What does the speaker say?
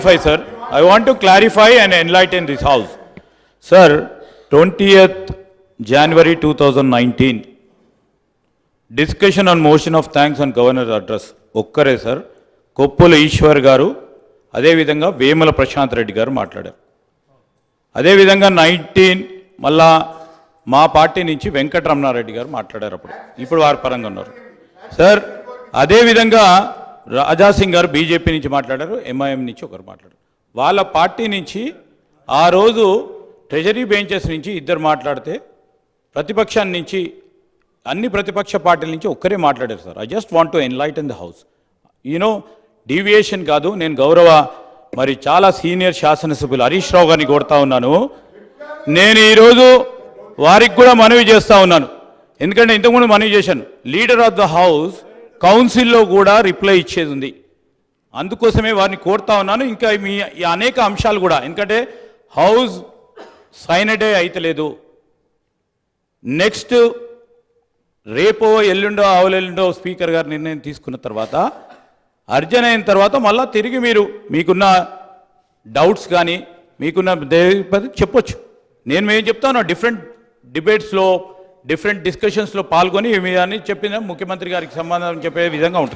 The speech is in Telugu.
Sir, I want to clarify and enlighten this house. Sir, 20th January 2019, discussion on motion of thanks and governor's address. ఒక్కరే సార్ కొప్పుల ఈశ్వర్ గారు అదేవిధంగా వేముల ప్రశాంత్ రెడ్డి గారు మాట్లాడారు. అదేవిధంగా 19 మళ్ళా మా పార్టీ నుంచి వెంకటరమణారెడ్డి గారు మాట్లాడారు. ఇప్పుడు వారి పరంగా ఉన్నారు సార్. అదేవిధంగా రాజాసింగ్ గారు బీజేపీ నుంచి మాట్లాడారు, ఎంఐఎం నుంచి ఒకరు మాట్లాడారు. వాళ్ళ పార్టీ నుంచి ఆ రోజు ట్రెజరీ బెంచెస్ నుంచి ఇద్దరు మాట్లాడితే ప్రతిపక్షాన్ని నుంచి అన్ని ప్రతిపక్ష పార్టీల నుంచి ఒక్కరే మాట్లాడారు sir. I just want to enlighten the house. You know deviation కాదు, నేను గౌరవ మరి చాలా సీనియర్ శాసనసభ్యులు హరీష్ రావు గారిని కోరుతా ఉన్నాను. నేను ఈరోజు వారికి కూడా మనవి చేస్తూ ఉన్నాను, ఎందుకంటే ఇంతకుముందు మనవి చేశాను. లీడర్ ఆఫ్ ద హౌస్ కౌన్సిల్లో కూడా రిప్లై ఇచ్చేది ఉంది, అందుకోసమే వారిని కోరుతా ఉన్నాను. ఇంకా మీ అనేక అంశాలు కూడా, ఎందుకంటే హౌస్ సైనడే అయితలేదు. నెక్స్ట్ రేపో ఎల్లుండో ఆవులెల్లుండో స్పీకర్ గారు నిర్ణయం తీసుకున్న తర్వాత అర్జన్ అయిన తర్వాత మళ్ళీ తిరిగి మీరు మీకున్న డౌట్స్ కానీ మీకున్న చెప్పొచ్చు. నేను ఏం చెప్తాను, డిఫరెంట్ డిబేట్స్లో డిఫరెంట్ డిస్కషన్స్లో పాల్గొని మీ అని చెప్పిన ముఖ్యమంత్రి గారికి సమాధానం చెప్పే విధంగా ఉంటుంది.